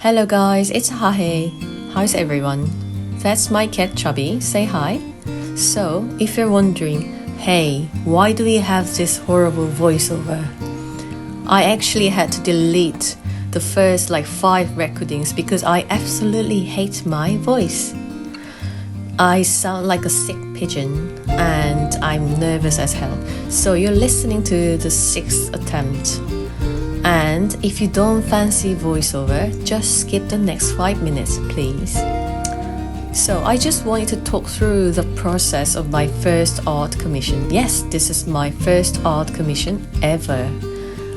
Hello guys, it's Hahe. How's everyone? That's my cat Chubby, say hi. So, if you're wondering, hey, why do we have this horrible voiceover? I actually had to delete the first 5 recordings because I absolutely hate my voice. I sound like a sick pigeon and I'm nervous as hell. So you're listening to the 6th attempt. And if you don't fancy voiceover, just skip the next 5 minutes, please. So I just wanted to talk through the process of my first art commission. Yes, this is my first art commission ever.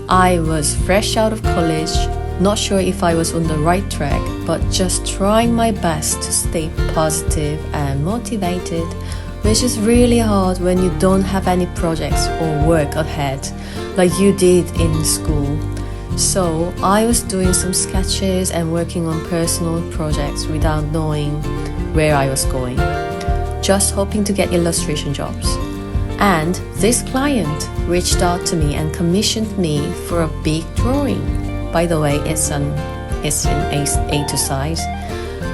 I was fresh out of college, not sure if I was on the right track, but just trying my best to stay positive and motivated, which is really hard when you don't have any projects or work ahead like you did in school. So I was doing some sketches and working on personal projects without knowing where I was going, just hoping to get illustration jobs. And this client reached out to me and commissioned me for a big drawing. By the way, it's in A2 size.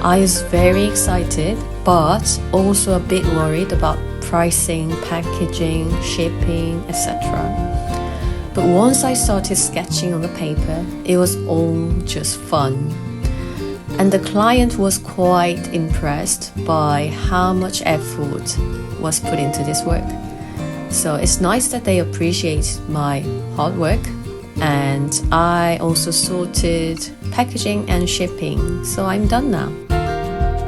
I was very excited, but also a bit worried about pricing, packaging, shipping, etc. But once I started sketching on the paper, it was all just fun. And the client was quite impressed by how much effort was put into this work. So it's nice that they appreciate my hard work. And I also sorted packaging and shipping, so I'm done now.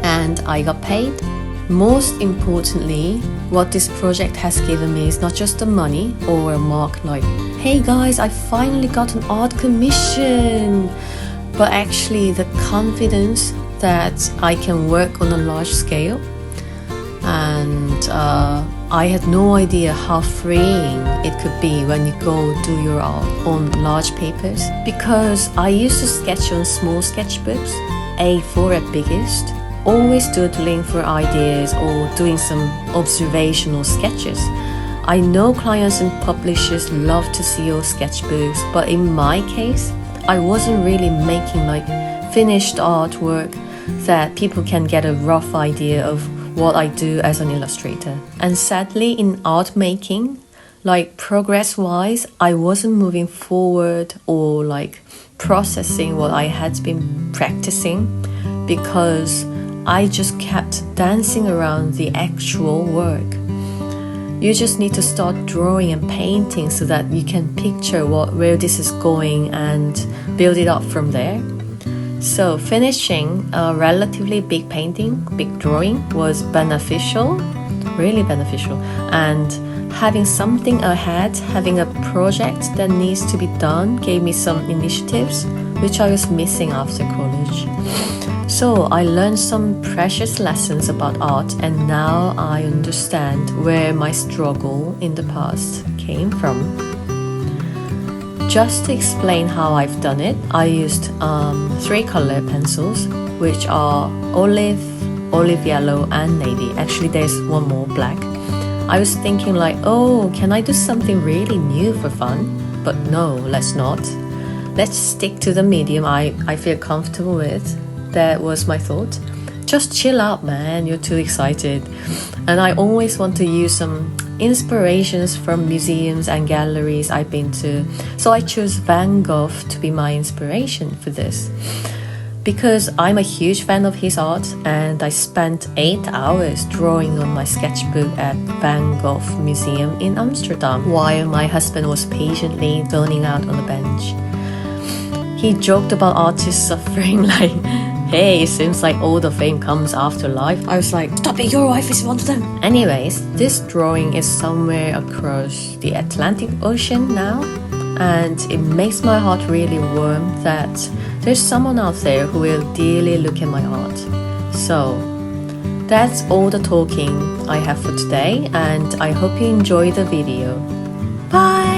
And I got paid. Most importantly, what this project has given me is not just the money or a mark like, hey guys, I finally got an art commission, but actually the confidence that I can work on a large scale. And I had no idea how freeing it could be when you go do your art on large papers, because I used to sketch on small sketchbooks, A4 at biggest, always doodling for ideas or doing some observational sketches. I know clients and publishers love to see your sketchbooks, but in my case, I wasn't really making finished artwork that people can get a rough idea of what I do as an illustrator. And sadly, in art making, progress-wise, I wasn't moving forward or processing what I had been practicing, because I just kept dancing around the actual work. You just need to start drawing and painting so that you can picture where this is going and build it up from there. So finishing a relatively big painting, big drawing was beneficial, really beneficial. And having something ahead, having a project that needs to be done gave me some initiatives, which I was missing after college. So I learned some precious lessons about art, and now I understand where my struggle in the past came from. Just to explain how I've done it, I used 3 color pencils, which are olive yellow, and navy. Actually, there's one more, black. I was thinking can I do something really new for fun? But no, let's not. Let's stick to the medium I feel comfortable with. That was my thought. Just chill out, man, you're too excited. And I always want to use some inspirations from museums and galleries I've been to. So I chose Van Gogh to be my inspiration for this, because I'm a huge fan of his art, and I spent 8 hours drawing on my sketchbook at Van Gogh Museum in Amsterdam while my husband was patiently zoning out on the bench. He joked about artists suffering hey, it seems like all the fame comes after life. I was like, stop it, your wife is one of them. Anyways, this drawing is somewhere across the Atlantic Ocean now, and it makes my heart really warm that there's someone out there who will dearly look at my art. So that's all the talking I have for today, and I hope you enjoy the video. Bye!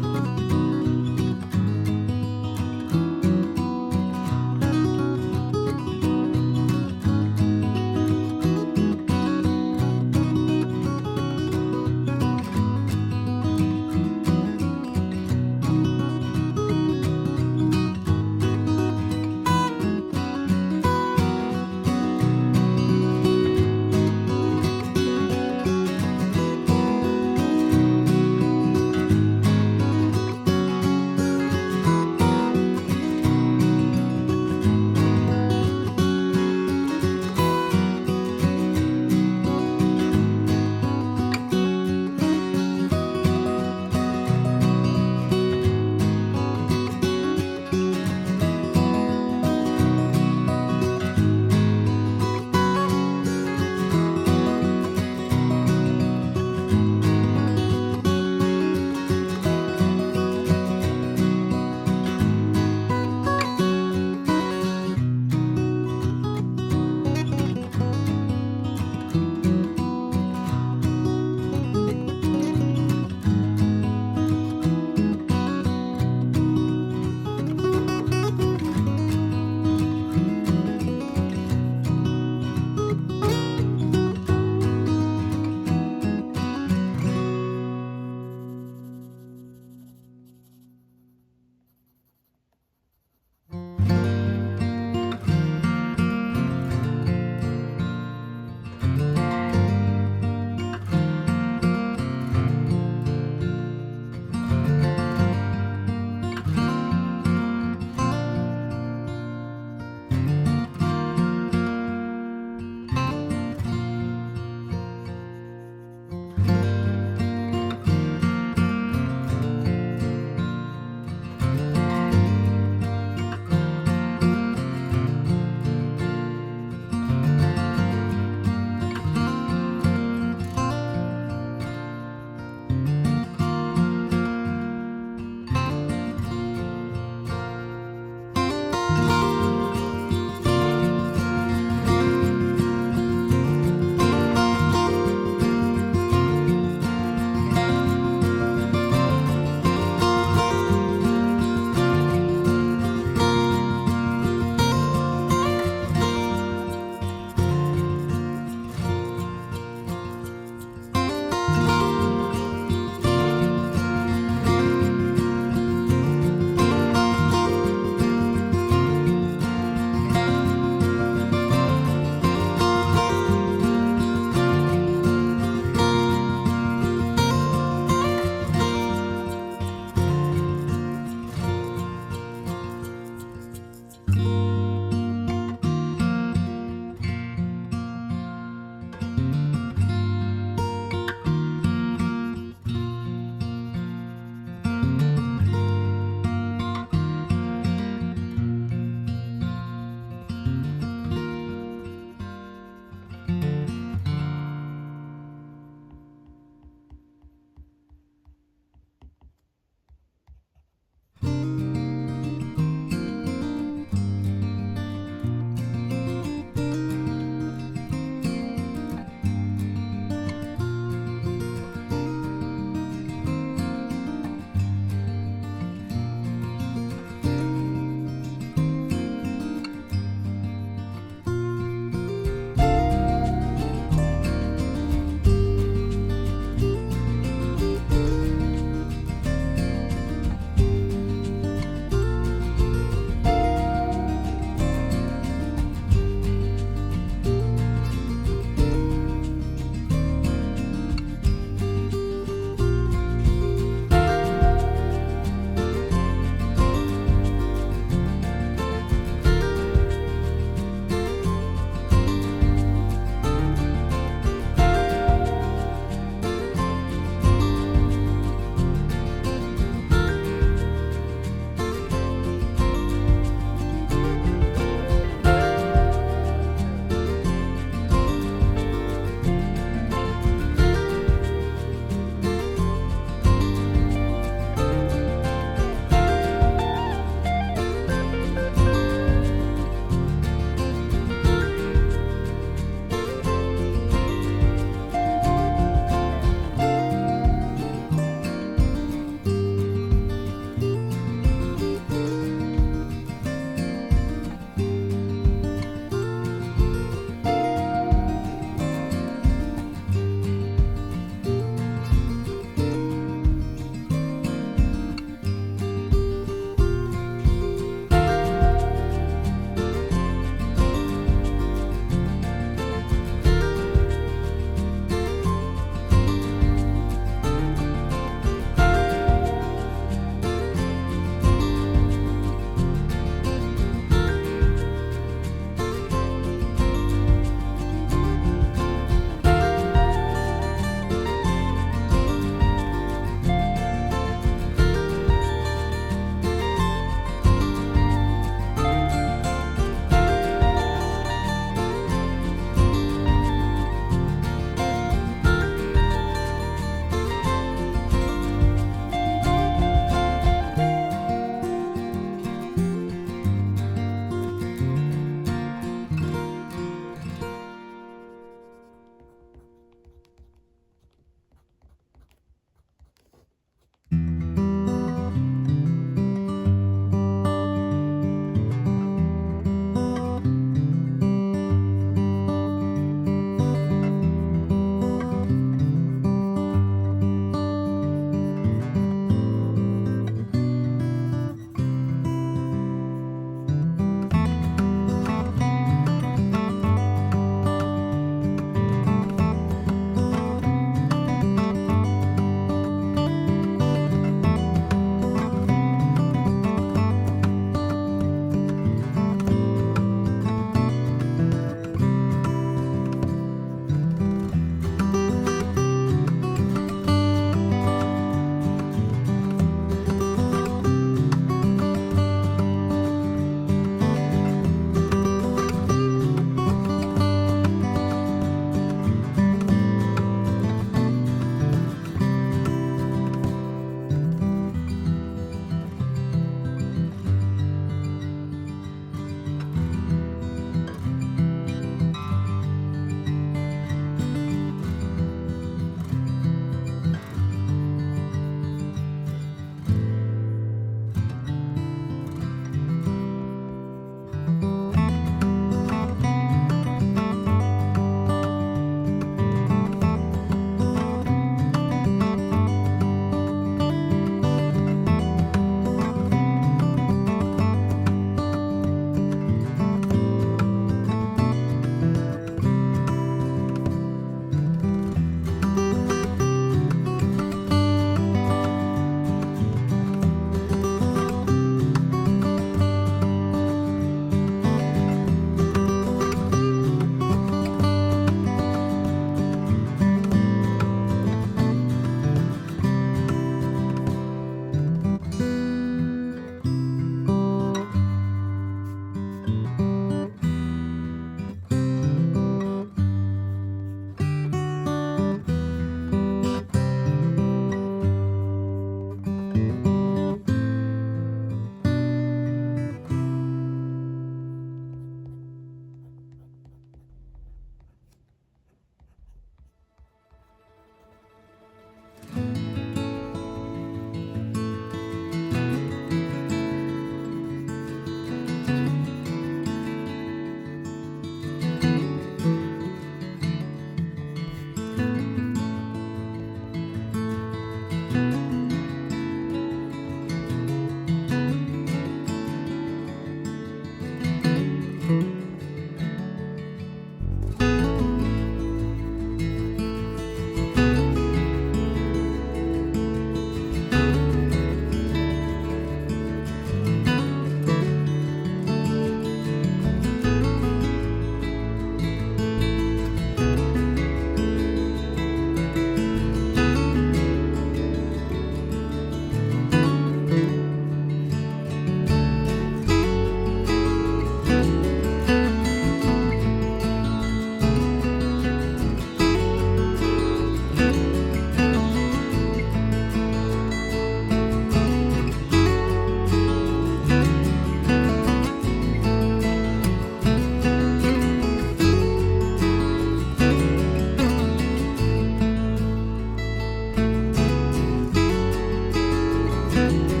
you.